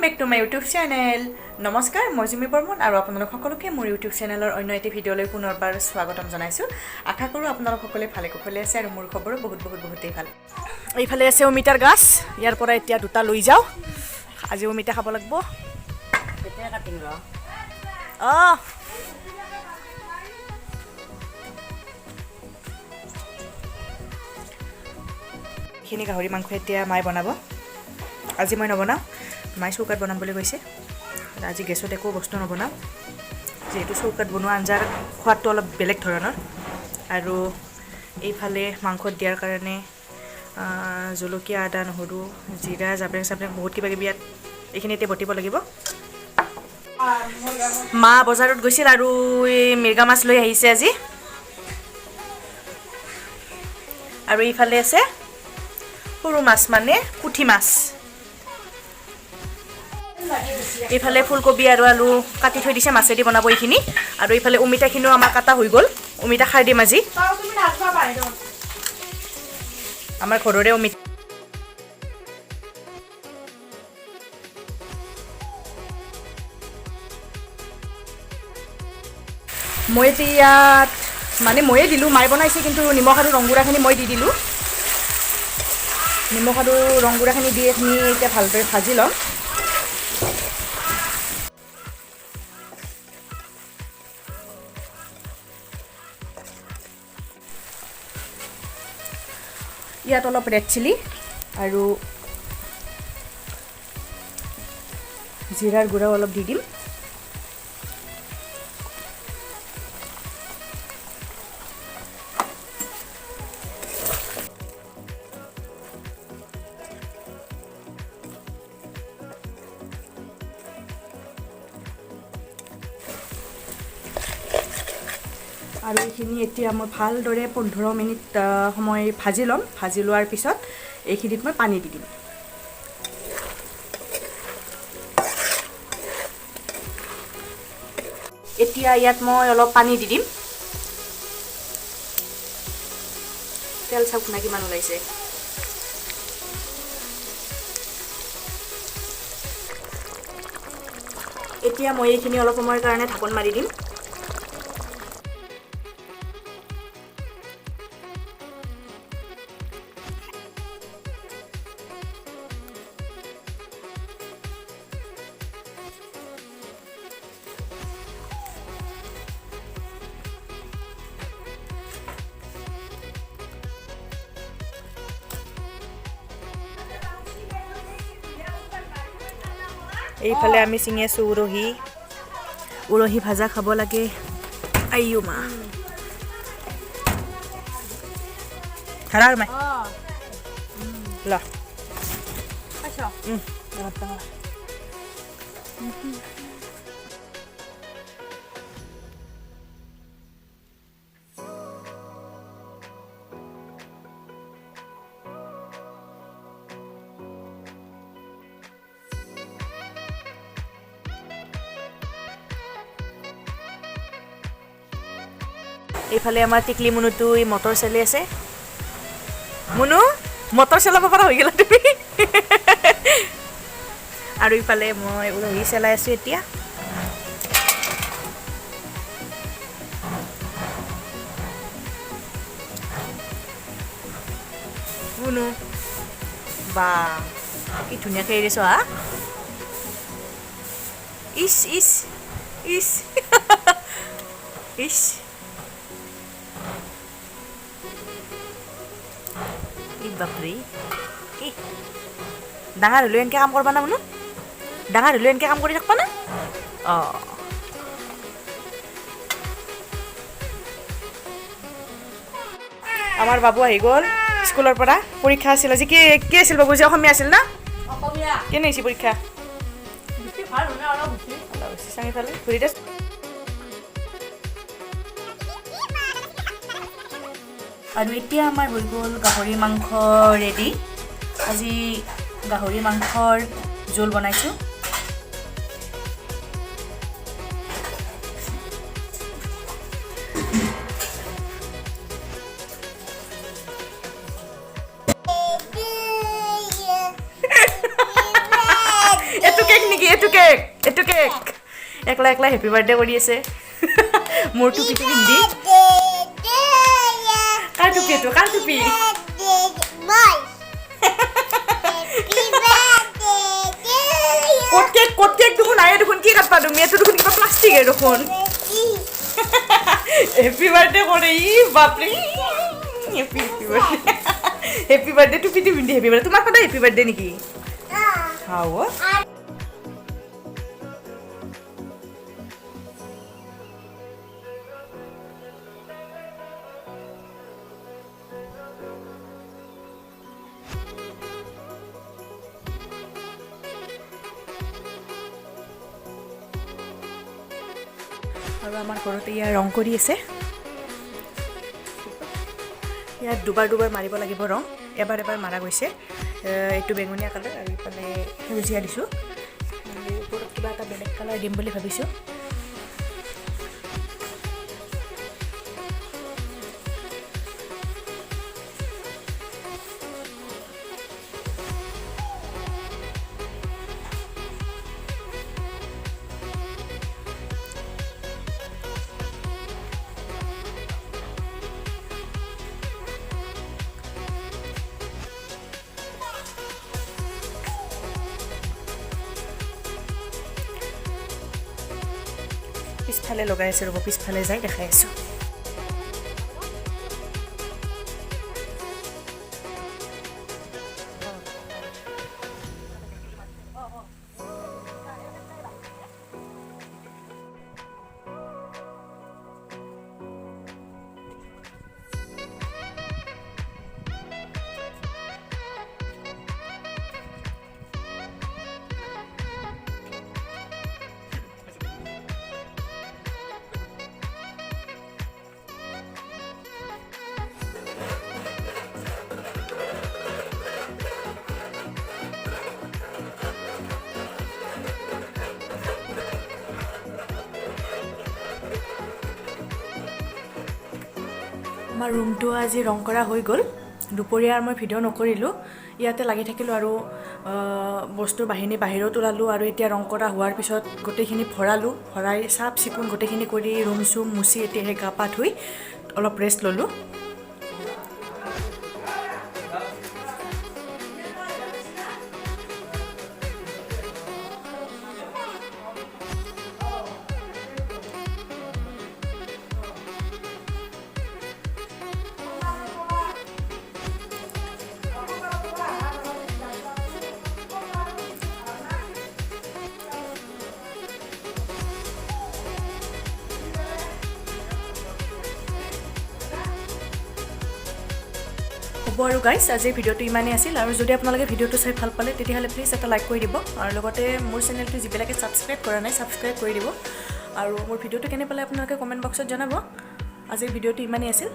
Back to my YouTube channel. নমস্কাৰ, মই জুমি বৰ্মন আৰু আপোনালোক সকলোকে মোৰ ইউটিউব চেনেলৰ অন্য এটি ভিডিঅ'লৈ পুনৰবাৰ স্বাগতম জনাইছোঁ। আশা কৰোঁ আপোনালোক সকলোৱে ভালে কুশলে আছে আৰু মোৰ খবৰো বহুতেই ভাল। এইফালে আছে অমিতাৰ গাছ, ইয়াৰ পৰা এতিয়া দুটা লৈ যাওঁ। আজি অমিতা খাব লাগিব। কেতিয়া কাটিম ৰ এইখিনি গাহৰি মাংস এতিয়া মায়ে বনাব। আজি মই নবনাওঁ, মায়ে চৌকাত বনাম বুলি কৈছে। আজি গেছত একো বস্তু নবনাওঁ, যিহেতু চৌকাত বনোৱা আঞ্জাৰ সোৱাদটো অলপ বেলেগ ধৰণৰ। আৰু এইফালে মাংসত দিয়াৰ কাৰণে জলকীয়া, আদা, নহৰু, জিৰা, জাব্ৰেং বহুত কিবা কিবি ইয়াত এইখিনি এতিয়া বটিব লাগিব। মা বজাৰত গৈছিল আৰু এই মিৰ্গা মাছ লৈ আহিছে আজি। আৰু এইফালে আছে সৰু মাছ, মানে পুঠি মাছ। এইফালে ফুলকবি আৰু আলু কাটি থৈ দিছে, মাছেদি বনাব এইখিনি। আৰু এইফালে অমিতাখিনিও আমাৰ কাটা হৈ গ'ল, অমিতা খাৰ দিম আজি। আমাৰ ঘৰৰে অমিতা। মই এতিয়া ইয়াত মানে ময়ে দিলোঁ, মায়ে বনাইছে, কিন্তু নিমখ আৰু ৰংগুড়াখিনি মই দি দিলোঁ। নিমখ আৰু ৰংগুড়াখিনি দি এইখিনি এতিয়া ভালদৰে ভাজি ল'ম। ইয়াত অলপ ৰেড চিলি আৰু জিৰাৰ গুড়াও অলপ দি দিম। আৰু এইখিনি এতিয়া মই ভালদৰে 15 মিনিট সময় ভাজি ল'ম। ভাজি লোৱাৰ পিছত এইখিনিত মই পানী দি দিম। এতিয়া ইয়াত মই অলপ পানী দি দিম। তেল চাওক না কিমান ওলাইছে। এতিয়া মই এইখিনি অলপ সময়ৰ কাৰণে ঢাকন মাৰি দিম। এইফালে আমি চিঙি আছোঁ উৰহি ভাজা খাব লাগে। আইও মা ধাৰা আৰু মাই ল এইফালে আমাৰ টিকলি মুনুটো মটৰ চলি আছে। মুনু মটৰ চলাব পৰা হৈ গ'লা তুমি। আৰু ইফালে মই উৰহি চলাই আছোঁ এতিয়া। মুনু বা কি ধুনীয়াকৈ এৰিছোঁ হা। ইচ ইচ ইচ ইচ বাপৰে, কি ডাঙৰ হ'লেও এনেকৈ কাম কৰবা না মুনু? ডাঙৰ হ'লেও এনেকৈ কাম কৰি থাকবা না? আমাৰ বাবু আহি গ'ল স্কুলৰ পৰা। পৰীক্ষা আছিল আজি। কি আছিল বাবু? যে অসমীয়া আছিল না? কেনে হৈছে পৰীক্ষা? চাঙিফালে ঘূৰি দে। আৰু এতিয়া আমাৰ হৈ গ'ল গাহৰি মাংস ৰেডি। আজি গাহৰি মাংসৰ জোল বনাইছোঁ। এইটো কেক নেকি? এইটো কেক একলা একলা হেপী বাৰ্থডে কৰি আছে মোৰ টুপিটো পিন্ধি কাৰ টুপি এইটো কাৰ টুপি ক'ত কেক দেখোন নাই দেখোন কি কাটবা তুমি এইটো দেখোন কিবা প্লাষ্টিকে দেখোন হেপী বাৰ্থডে কৰে ই বাপৰে হেপী বাৰ্থডে টুপিটো পিন্ধি হেপী বাৰ্থডে তোমাক সদায় হেপী বাৰ্থডে নেকি খাও আৰু আমাৰ ঘৰতে ইয়াৰ ৰং কৰি আছে ইয়াত দুবাৰ মাৰিব লাগিব ৰং এবাৰ মাৰা গৈছে এইটো বেঙুনীয়া কালাৰ আৰু ইফালে সেউজীয়া দিছোঁ আৰু ওপৰত কিবা এটা বেলেগ কালাৰ দিম বুলি ভাবিছোঁ পিছফালে লগাই আছোঁ ৰ'ব পিছফালে যাই দেখাই আছোঁ আমাৰ ৰুমটো আজি ৰং কৰা হৈ গ'ল দুপৰীয়াৰ মই ভিডিঅ' নকৰিলোঁ ইয়াতে লাগি থাকিলোঁ আৰু বস্তুৰ বাহিনী বাহিৰত ওলালোঁ আৰু এতিয়া ৰং কৰা হোৱাৰ পিছত গোটেইখিনি ভৰাই চাফ চিকুণ গোটেইখিনি কৰি ৰুম চুম মুচি এতিয়াহে গা পা ধুই অলপ ৰেষ্ট ল'লোঁ হ'ব আৰু গাইজ আজিৰ ভিডিঅ'টো ইমানেই আছিল আৰু যদি আপোনালোকে ভিডিঅ'টো চাই ভাল পালে তেতিয়াহ'লে প্লিজ এটা লাইক কৰি দিব আৰু লগতে মোৰ চেনেলটো যিবিলাকে ছাবস্ক্ৰাইব কৰা নাই ছাবস্ক্ৰাইব কৰি দিব আৰু মোৰ ভিডিঅ'টো কেনে পালে আপোনালোকে কমেণ্ট বক্সত জনাব আজিৰ ভিডিঅ'টো ইমানেই আছিল